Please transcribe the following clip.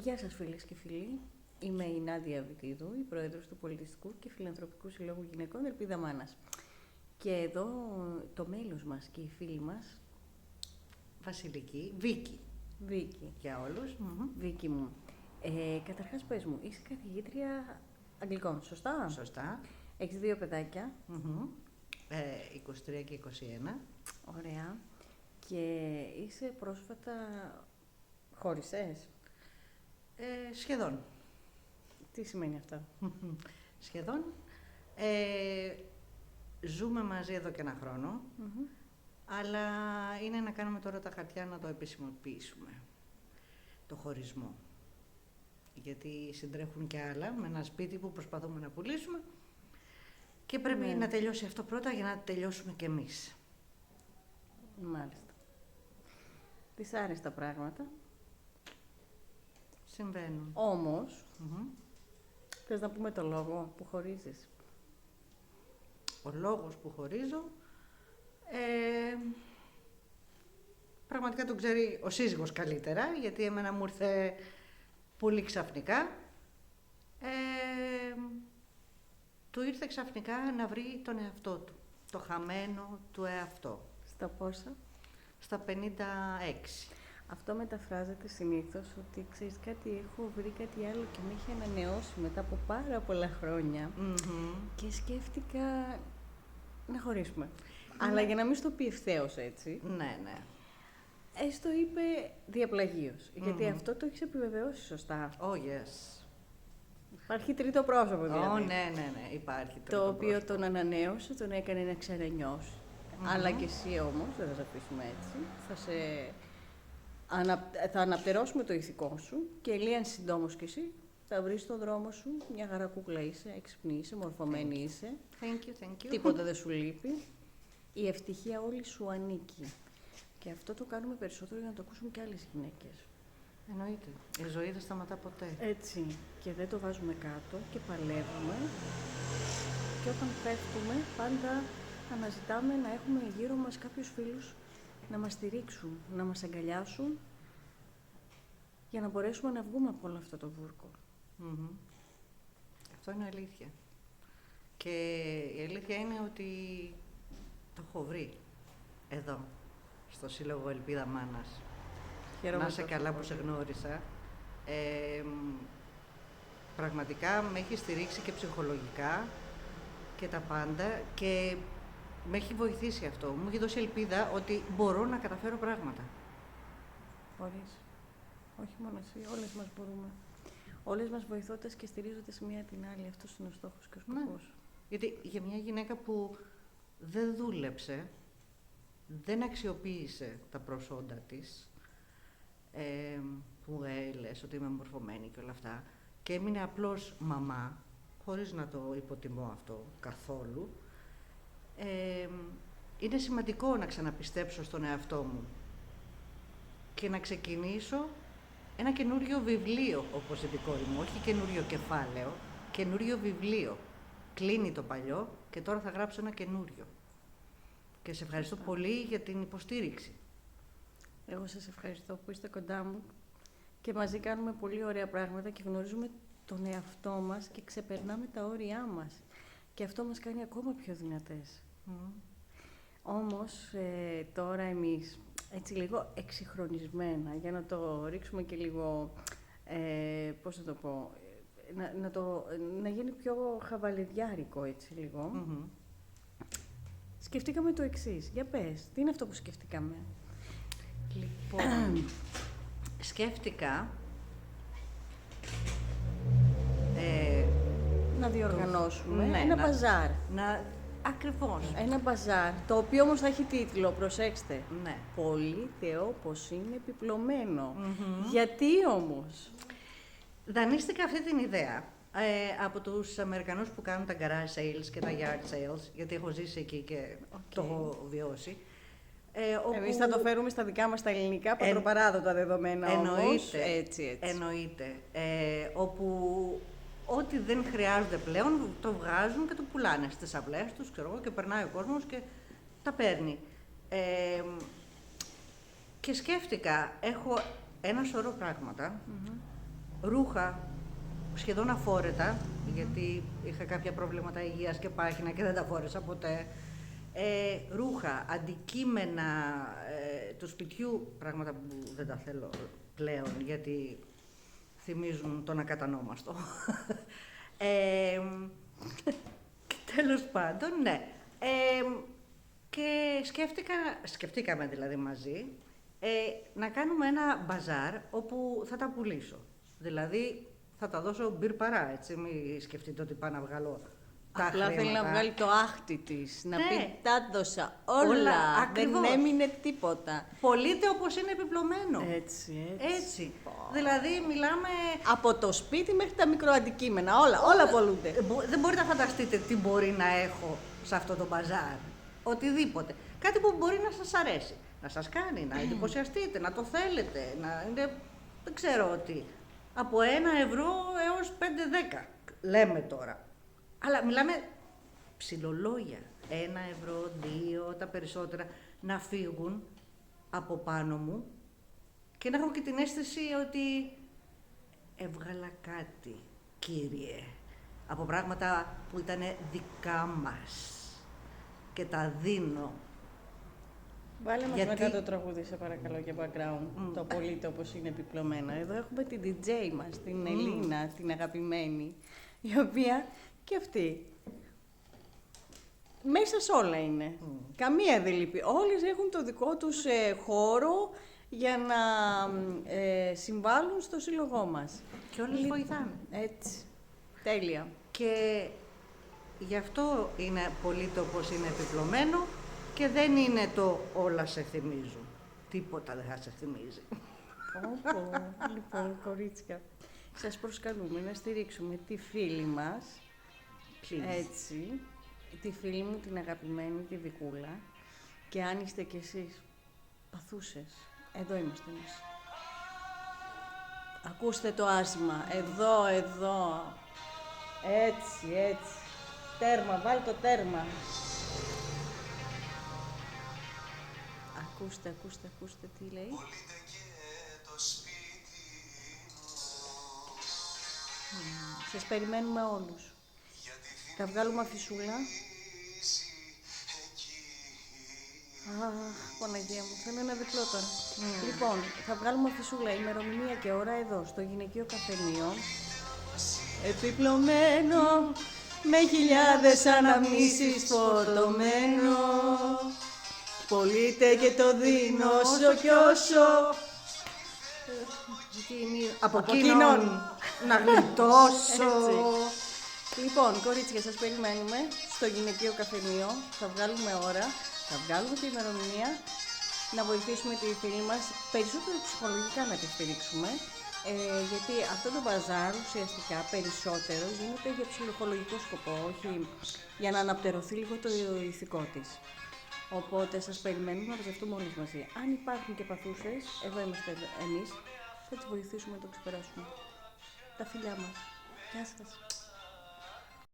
Γεια σας φίλες και φίλοι. Είμαι η Νάντια Βιτίδου, η Πρόεδρος του Πολιτιστικού και Φιλανθρωπικού Συλλόγου Γυναικών Ελπίδα Μάνας. Και εδώ το μέλος μας και η φίλη μας, Βασιλική, Βίκη. Βίκη. Για όλους. Βίκη μου, καταρχάς πες μου, είσαι καθηγήτρια αγγλικών, σωστά? Σωστά. Έχεις δύο παιδάκια. 23 και 21. Ωραία. Και είσαι πρόσφατα χώρισες. Σχεδόν. Τι σημαίνει αυτό? Σχεδόν. Ζούμε μαζί εδώ και ένα χρόνο, αλλά είναι να κάνουμε τώρα τα χαρτιά να το επισημοποιήσουμε, το χωρισμό. Γιατί συντρέχουν και άλλα με ένα σπίτι που προσπαθούμε να πουλήσουμε και πρέπει να τελειώσει αυτό πρώτα για να τελειώσουμε κι εμείς. Μάλιστα. Δυσάρεστα πράγματα. Συμβαίνουν. Όμως, θες να πούμε το λόγο που χωρίζεις? Ο λόγος που χωρίζω, πραγματικά τον ξέρει ο σύζυγος καλύτερα, γιατί εμένα μου ήρθε πολύ ξαφνικά. Του ήρθε ξαφνικά να βρει τον εαυτό του, το χαμένο του εαυτό. Στα πόσα? Στα 56. Αυτό μεταφράζεται συνήθως ότι ξέρεις κάτι, έχω βρει κάτι άλλο και με έχει ανανεώσει μετά από πάρα πολλά χρόνια και σκέφτηκα να χωρίσουμε. Αλλά για να μην στο πει ευθέως έτσι, Ναι, ναι. έστω είπε διαπλαγίως, γιατί αυτό το έχεις επιβεβαιώσει σωστά. Oh, yes. Υπάρχει τρίτο πρόσωπο δηλαδή. Ναι, υπάρχει Το οποίο τον ανανέωσε, τον έκανε να ξανανιώσει. Αλλά και εσύ όμως, δεν θα σε αφήσουμε έτσι, θα αναπτερώσουμε το ηθικό σου και λίγαν συντόμως κι εσύ θα βρεις τον δρόμο σου, μια χαρακούκλα είσαι, έξυπνη είσαι, μορφωμένη είσαι. Thank you. Τίποτα δεν σου λείπει. Η ευτυχία όλη σου ανήκει. Και αυτό το κάνουμε περισσότερο για να το ακούσουν και άλλες γυναίκες. Εννοείται. Η ζωή δεν σταματά ποτέ. Έτσι. Και δεν το βάζουμε κάτω και παλεύουμε. Και όταν πέφτουμε, πάντα αναζητάμε να έχουμε γύρω μας κάποιους φίλους να μας στηρίξουν, να μας αγκαλιάσουν για να μπορέσουμε να βγούμε από όλο αυτό το βούρκο. Αυτό είναι αλήθεια. Και η αλήθεια είναι ότι το έχω βρει εδώ, στο Σύλλογο Ελπίδα Μάνας. Χαίρομαι Να είσαι καλά που σε γνώρισα. Πραγματικά με έχει στηρίξει και ψυχολογικά και τα πάντα και με έχει βοηθήσει αυτό. Μου έχει δώσει ελπίδα ότι μπορώ να καταφέρω πράγματα. Μπορείς. Όχι μόνο εσύ, όλες μας μπορούμε. Όλες μας βοηθώντας και στηρίζοντας μία την άλλη. Αυτός είναι ο στόχος και ο σκοπός. Ναι. Γιατί για μια γυναίκα που δεν δούλεψε, δεν αξιοποίησε τα προσόντα της, που λες ότι είμαι μορφωμένη και όλα αυτά, και έμεινε απλώς μαμά, χωρίς να το υποτιμώ αυτό καθόλου, είναι σημαντικό να ξαναπιστέψω στον εαυτό μου και να ξεκινήσω ένα καινούριο βιβλίο, όπως είπε η κόρη μου, όχι καινούριο κεφάλαιο, καινούριο βιβλίο. Κλείνει το παλιό και τώρα θα γράψω ένα καινούριο. Και σε ευχαριστώ πολύ για την υποστήριξη. Εγώ σας ευχαριστώ που είστε κοντά μου και μαζί κάνουμε πολύ ωραία πράγματα και γνωρίζουμε τον εαυτό μας και ξεπερνάμε τα όρια μας. Και αυτό μας κάνει ακόμα πιο δυνατές. Όμως, τώρα εμείς, έτσι λίγο εξυγχρονισμένα, για να το ρίξουμε και λίγο, πώς θα το πω, να γίνει πιο χαβαλιδιάρικο έτσι λίγο. Σκεφτήκαμε το εξής. Για πες, τι είναι αυτό που σκεφτήκαμε? Λοιπόν, σκέφτηκα να διοργανώσουμε ένα μπαζάρ. Ακριβώς. Ένα μπαζάρ, το οποίο όμως θα έχει τίτλο, προσέξτε. Ναι. Πολύ Θεό πως είναι επιπλωμένο. Γιατί όμως? Δανείστηκα αυτή την ιδέα από τους Αμερικανούς που κάνουν τα garage sales και τα yard sales, γιατί έχω ζήσει εκεί και το έχω βιώσει. Εμείς θα το φέρουμε στα δικά μας τα ελληνικά, πατροπαράδοτα δεδομένα όμως. Έτσι. Εννοείται. Όπου ό,τι δεν χρειάζονται πλέον το βγάζουν και το πουλάνε στις αυλές τους, ξέρω εγώ, και περνάει ο κόσμος και τα παίρνει. Και σκέφτηκα, έχω ένα σωρό πράγματα ρούχα σχεδόν αφόρετα, γιατί είχα κάποια προβλήματα υγείας και πάχυνα και δεν τα φόρεσα ποτέ. Ρούχα, αντικείμενα του σπιτιού, πράγματα που δεν τα θέλω πλέον, γιατί θυμίζουν τον ακατανόμαστο. Τέλος πάντων, ναι. Και σκεφτήκαμε δηλαδή μαζί, να κάνουμε ένα μπαζάρ όπου θα τα πουλήσω. Δηλαδή, θα τα δώσω μπυρ παρά, έτσι, μην σκεφτείτε ότι πάω να βγάλω τα Απλά χρήματα. θέλει να βγάλει το άχτη της, να Ναι. πει τα δώσα όλα, δεν ακριβώς. έμεινε τίποτα. Πωλείται όπως είναι επιπλωμένο. Έτσι. Έτσι. Δηλαδή, μιλάμε... Από το σπίτι μέχρι τα μικροαντικείμενα, όλα πολλούνται. Δεν μπορείτε να φανταστείτε τι μπορεί να έχω σε αυτό το μπαζάρ. Οτιδήποτε. Κάτι που μπορεί να σας αρέσει. Να σας κάνει, να εντυπωσιαστείτε, να το θέλετε, να είναι... Δεν ξέρω τι. Από 1 ευρώ έως 5-10. Λέμε τώρα. Αλλά μιλάμε ψιλολόγια. 1 ευρώ, 2, τα περισσότερα. Να φύγουν από πάνω μου και να έχω και την αίσθηση ότι έβγαλα κάτι, κύριε, από πράγματα που ήταν δικά μας και τα δίνω. Βάλε μας Γιατί- μετά το τραγούδι, σε παρακαλώ, για background. Το πωλείται όπως είναι επιπλωμένα. Εδώ έχουμε την DJ μας, την Ελίνα, την αγαπημένη, η οποία και αυτή μέσα σε όλα είναι. Καμία δεν λείπει. Όλες έχουν το δικό τους χώρο για να συμβάλλουν στο σύλλογό μας. Και όλες βοηθάνε. Έτσι. Τέλεια. Και γι' αυτό είναι πολύ το πώς είναι επιπλωμένο και δεν είναι το όλα σε θυμίζουν. Τίποτα δεν θα σε θυμίζει. Όπο, λοιπόν, κορίτσια, σας προσκαλούμε να στηρίξουμε τη φίλη μας, Please. έτσι, τη φίλη μου, την αγαπημένη, τη Βικούλα, και αν είστε κι εσείς παθούσες, εδώ είμαστε εμείς. Ακούστε το άσμα, εδώ, έτσι, τέρμα, βάλ το τέρμα. Ακούστε τι λέει. Πωλείται και το σπίτι μου, Σας περιμένουμε όλους. γιατί Θα βγάλουμε αφισούλα. θυμίζει εκεί. Αχ, Παναγία μου, θέλω ένα διπλό τώρα. Λοιπόν, θα βγάλουμε αφισούλα, ημερομηνία και ώρα εδώ, στο γυναικείο καφενείο. Επιπλωμένο, με χιλιάδες αναμνήσεις φορτωμένο. Πωλείται και το δίνω όσο κι όσο. Από Από εκείνον εκείνον. να γλιτώσω. Έτσι. Λοιπόν, κορίτσια, σας περιμένουμε στο γυναικείο καφενείο. Θα βγάλουμε ώρα, θα βγάλουμε την ημερομηνία, να βοηθήσουμε τη φίλη μας, περισσότερο ψυχολογικά να τη στηρίξουμε, γιατί αυτό το μπαζάρ ουσιαστικά περισσότερο γίνεται για ψυχολογικό σκοπό, όχι για να αναπτερωθεί λίγο το ηθικό της. Οπότε σας περιμένουμε να μαζευτούμε όλες μαζί. Αν υπάρχουν και παθούσες, εδώ είμαστε εμείς, θα τις βοηθήσουμε να το ξεπεράσουμε. Τα φιλιά μας. Γεια σας.